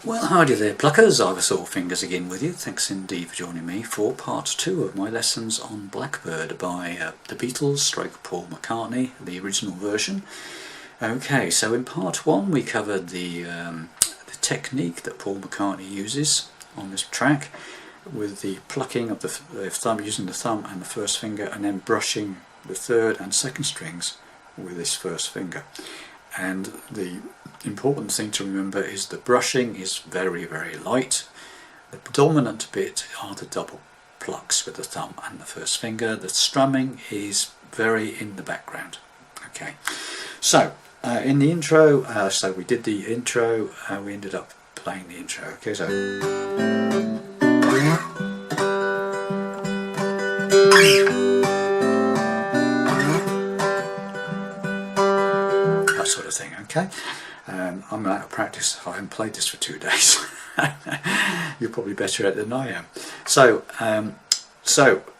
Well, howdy there pluckers, Ivor Sore Fingers again with you. Thanks indeed for joining me for part 2 of my lessons on Blackbird by the Beatles / Paul McCartney, the original version. Okay, so in part 1 we covered the technique that Paul McCartney uses on this track with the plucking of the thumb, using the thumb and the first finger, and then brushing the third and second strings with this first finger. And the important thing to remember is the brushing is very, very light. The predominant bit are the double plucks with the thumb and the first finger. The strumming is very in the background. Okay, so in the intro, so we did the intro, we ended up playing the intro. Okay, so that sort of thing. Okay, I'm out of practice. I haven't played this for 2 days. You're probably better at it than I am. So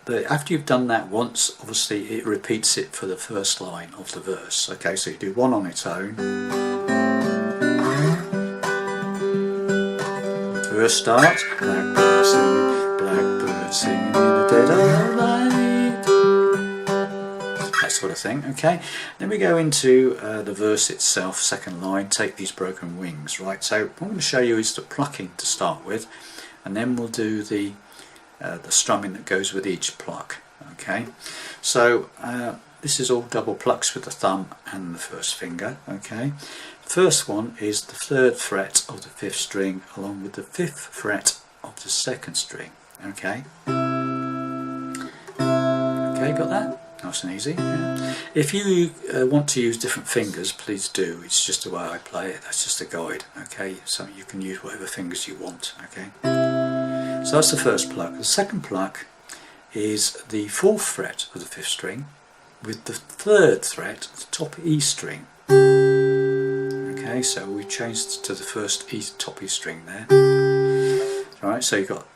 after you've done that once, obviously it repeats it for the first line of the verse. Okay, so you do one on its own. The verse starts, Blackbird singing in the dead of night. That sort of thing. Okay, then we go into the verse itself, second line, take these broken wings. Right, so what I'm going to show you is the plucking to start with, and then we'll do the strumming that goes with each pluck. Okay, so this is all double plucks with the thumb and the first finger. Okay, first one is the 3rd fret of the 5th string along with the 5th fret of the 2nd string. Okay, got that? Nice and easy. Yeah. If you want to use different fingers, please do. It's just the way I play it. That's just a guide. Okay, so you can use whatever fingers you want. Okay, so that's the first pluck. The second pluck is the 4th fret of the 5th string with the 3rd fret of the top E string. Okay, so we changed to the first E, top E string there. Right, so you've got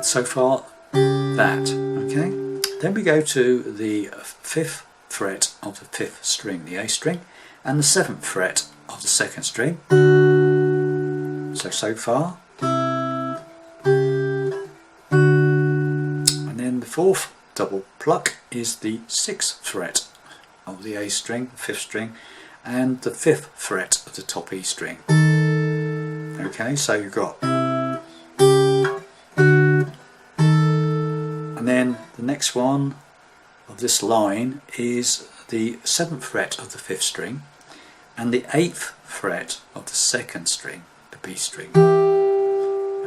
so far that. Okay, then we go to the 5th fret of the 5th string, the A string, and the 7th fret of the 2nd string. So far. And then the 4th double pluck is the 6th fret of the A string, 5th string, and the 5th fret of the top E string. Okay, so you've got, and then the next one of this line is the 7th fret of the 5th string and the 8th fret of the 2nd string, the B string.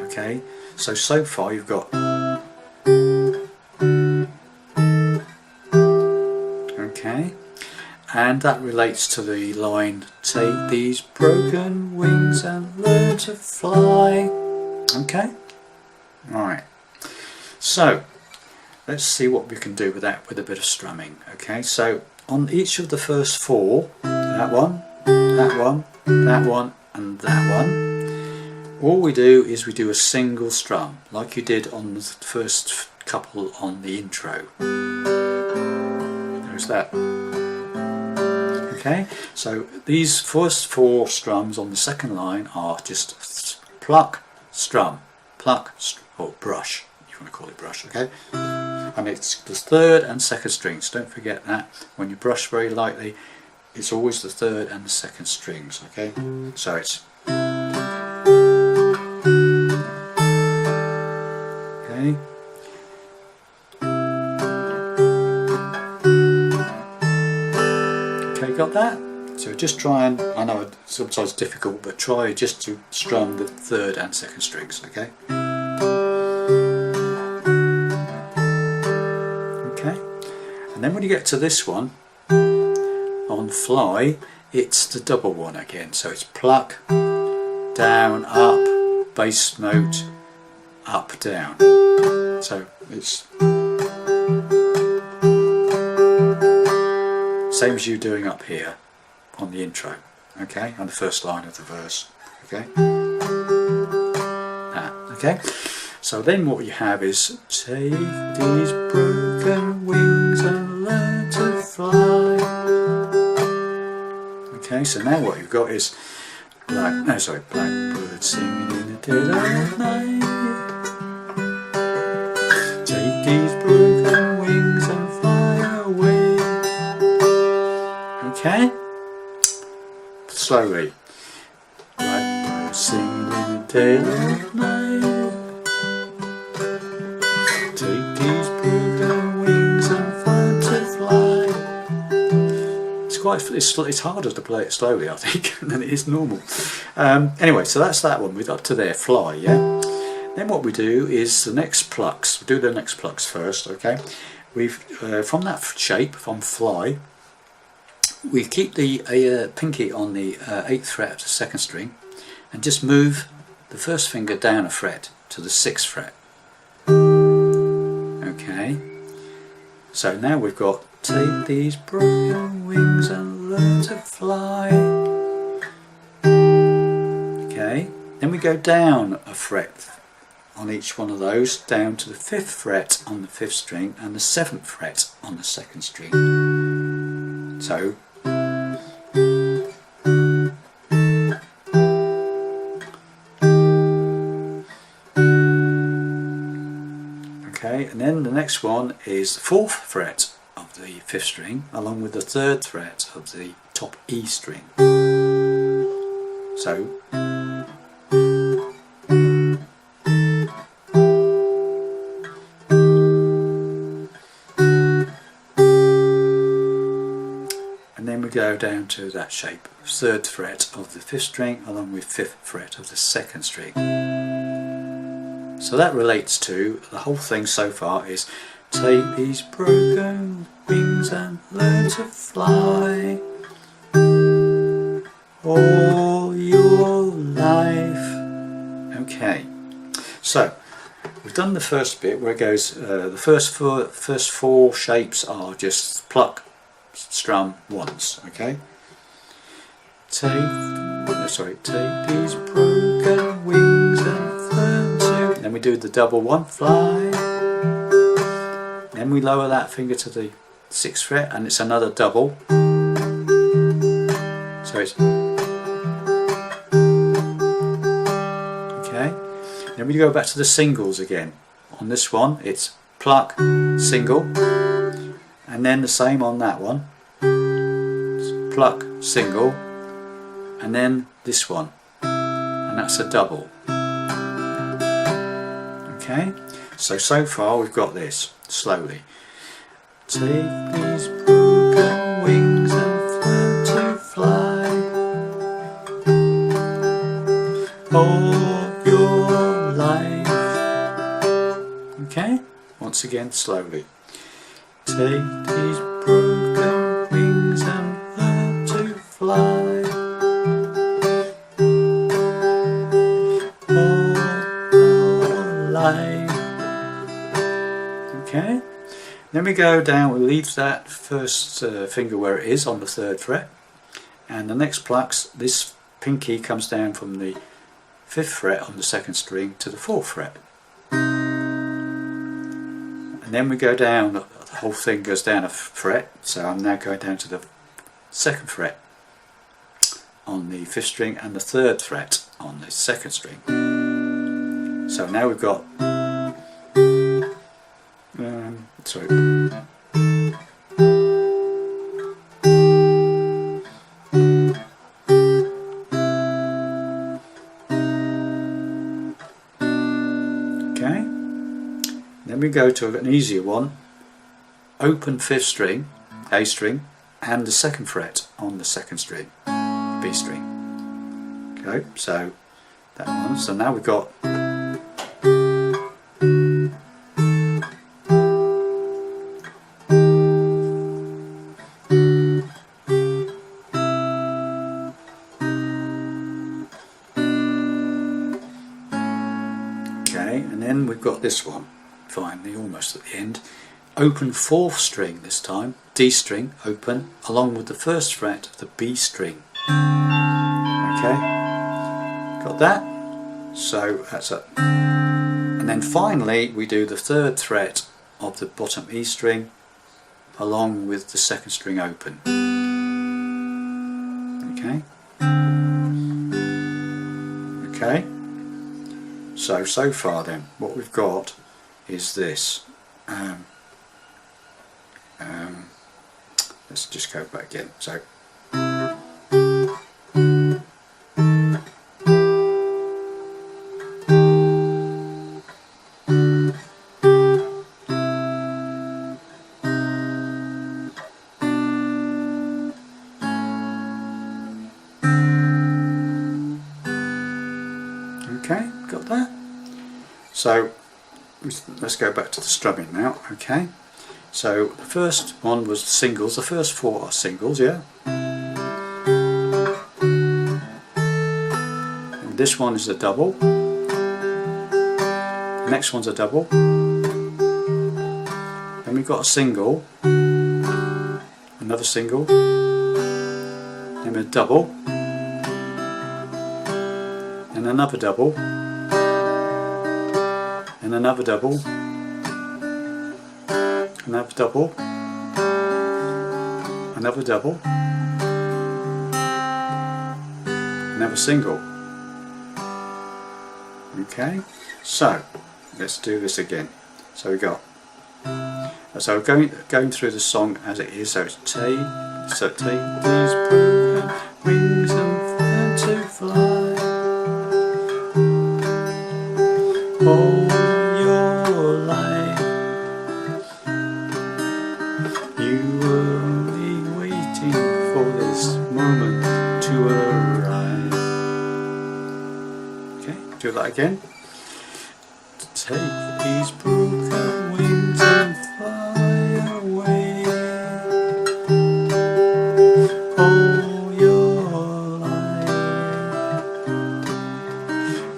Okay, so far you've got, okay, and that relates to the line, take these broken wings and learn to fly. Okay, alright, so let's see what we can do with that with a bit of strumming. Okay, so on each of the first 4, that one, that one, that one, and that one, all we do is we do a single strum, like you did on the first couple on the intro. There's that. Okay, so these first 4 strums on the second line are just pluck, strum, or brush. You want to call it brush, okay? And it's the 3rd and 2nd strings. Don't forget that. When you brush very lightly, it's always the 3rd and the 2nd strings. Okay, so it's okay. Okay, got that? So just try and, I know it's sometimes difficult, but try just to strum the 3rd and 2nd strings. Okay. And then when you get to this one, on fly, it's the double one again. So it's pluck, down, up, bass note, up, down. So it's same as you doing up here on the intro, okay, on the first line of the verse. Okay. Okay. So then what you have is take these broken wings and learn to fly. Okay, so now what you've got is Blackbird singing in dead of night. Take these broken wings and fly away. Okay? Slowly. Blackbird singing in the dead of night. Take these broken wings and find to fly. It's harder to play it slowly, I think, than it is normal. Anyway, so that's that one. We've up to there, fly, yeah? Then what we do is the next plucks. We'll do the next plucks first, okay? We've from that shape, from fly, we keep the pinky on the 8th fret of the 2nd string and just move the first finger down a fret to the 6th fret. Okay, so now we've got take these broken wings and learn to fly. Okay, then we go down a fret on each one of those, down to the 5th fret on the 5th string and the 7th fret on the 2nd string. So okay, and then the next one is the 4th fret of the 5th string along with the 3rd fret of the top E string. So and then we go down to that shape, 3rd fret of the 5th string along with 5th fret of the 2nd string. So that relates to the whole thing so far is take these broken wings and learn to fly all your life. Okay, so we've done the first bit where it goes, the first four shapes are just pluck, strum once, okay? Take these broken wings and learn to. Then we do the double one, fly. Then we lower that finger to the 6th fret and it's another double. So it's okay. Then we go back to the singles again. On this one it's pluck, single, and then the same on that one. It's pluck, single, and then this one, and that's a double. Okay, so far we've got this. Slowly. Take these broken wings and learn to fly all your life. Okay, once again slowly. Take these broken wings and learn to fly all your life. Okay, then we go down, we leave that first finger where it is on the 3rd fret, and the next plucks, this pinky comes down from the 5th fret on the 2nd string to the 4th fret. And then we go down, the whole thing goes down a fret, so I'm now going down to the 2nd fret on the 5th string and the 3rd fret on the 2nd string. So now we've got sorry. Okay, then we go to an easier one, open 5th string, A string, and the 2nd fret on the 2nd string, B string. Okay, so that one, so now we've got got this one, finally, almost at the end. Open 4th string this time, D string, open, along with the 1st fret of the B string. Okay, got that? So that's up. And then finally we do the 3rd fret of the bottom E string along with the 2nd string open. Okay. Okay. So far then, what we've got is this. Let's just go back again. So. Okay, got that? So let's go back to the strumming now, okay? So the first one was singles, the first 4 are singles, yeah? And this one is a double. The next one's a double. Then we've got a single, another single, then a double, and another double, and another double, another double, another double, another single. Okay, so let's do this again. So we got, so going through the song as it is. So it's take these broken wings and learn to fly. All your life you were only waiting for this moment to arrive. Okay, do that again. Take these broken wings and fly away. All your life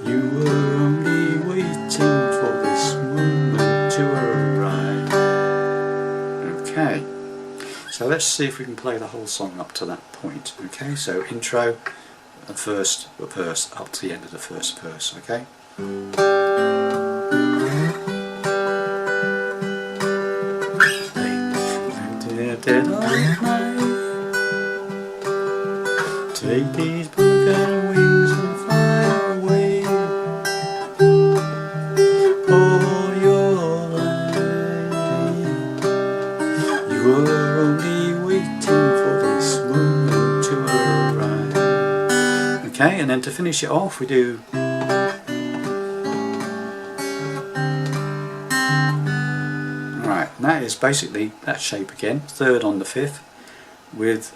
you were only waiting for this moment to arrive. Okay, so let's see if we can play the whole song up to that point. Okay, so intro, the first verse up to the end of the first verse. Okay. Dead of night, take these broken wings and fly away. All your life you were only waiting for this moment to arrive. Okay, and then to finish it off we do that is basically that shape again, third on the 5th with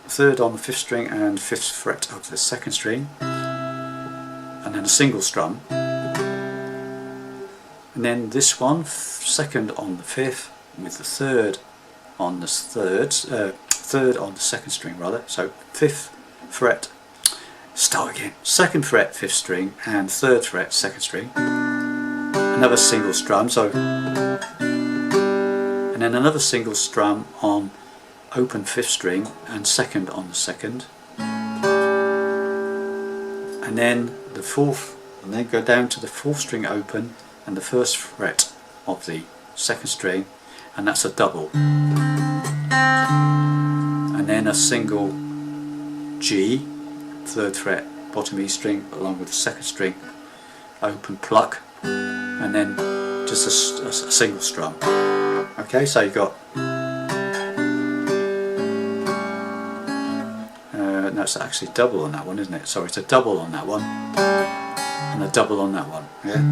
third on the 5th string and 5th fret of the 2nd string, and then a single strum, and then this one 2nd on the 5th with the 3rd on the 3rd on the 2nd string rather, so 5th fret, start again, 2nd fret 5th string and 3rd fret 2nd string, another single strum, so and then another single strum on open 5th string and 2nd on the 2nd, and then the 4th, and then go down to the 4th string open and the 1st fret of the 2nd string, and that's a double, and then a single G, 3rd fret bottom E string along with the 2nd string open pluck, and then just a single strum. Okay, so you've got no, it's actually double on that one, isn't it? Sorry, it's a double on that one and a double on that one. Yeah.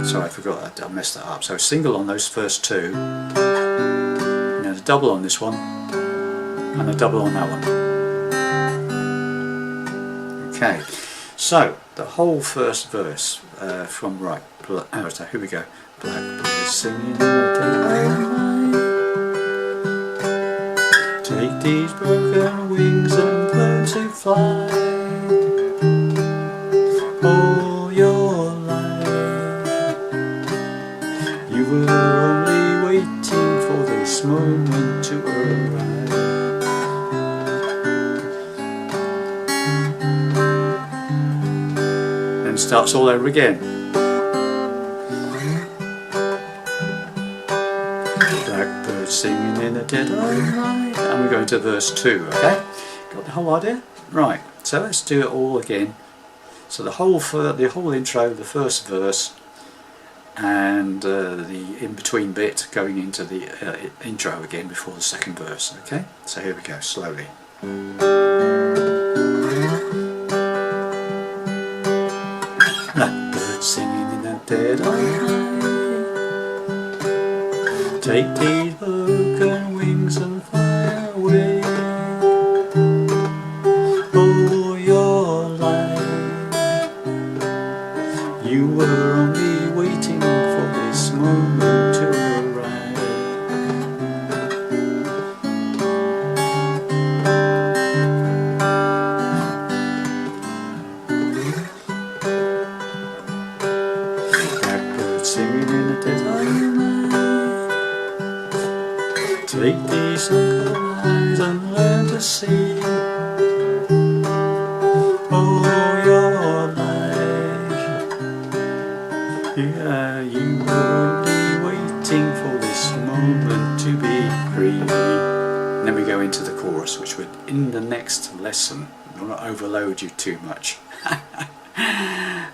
Sorry, I forgot that. I messed that up. So single on those first two, and then a double on this one, and a double on that one. Okay, so the whole first verse from right. So here we go. Blackbird singing in the daylight. Take these broken wings and learn to fly. All your life you were only waiting for this moment to arrive. Then starts all over again. Blackbird singing in the dead of night, and we're going to verse 2, okay? Got the whole idea? Right, so let's do it all again So the whole intro, the first verse, and the in-between bit going into the intro again before the second verse. Okay, so here we go, slowly. Blackbird singing in the dead of night, take these broken wings and fly away. Oh, your life, you were only waiting for this moment to arrive. Blackbird singing in the dead of night, take these sunken eyes and learn to see. Oh, your life, yeah, you were only waiting for this moment to be free. And then we go into the chorus, which would in the next lesson. I will not overload you too much.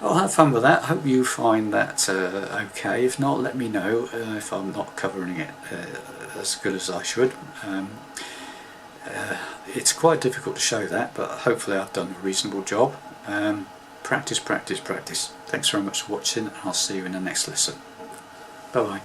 I'll have fun with that. Hope you find that okay. If not, let me know if I'm not covering it as good as I should. It's quite difficult to show that, but hopefully I've done a reasonable job. Practice, practice, practice. Thanks very much for watching, and I'll see you in the next lesson. Bye bye.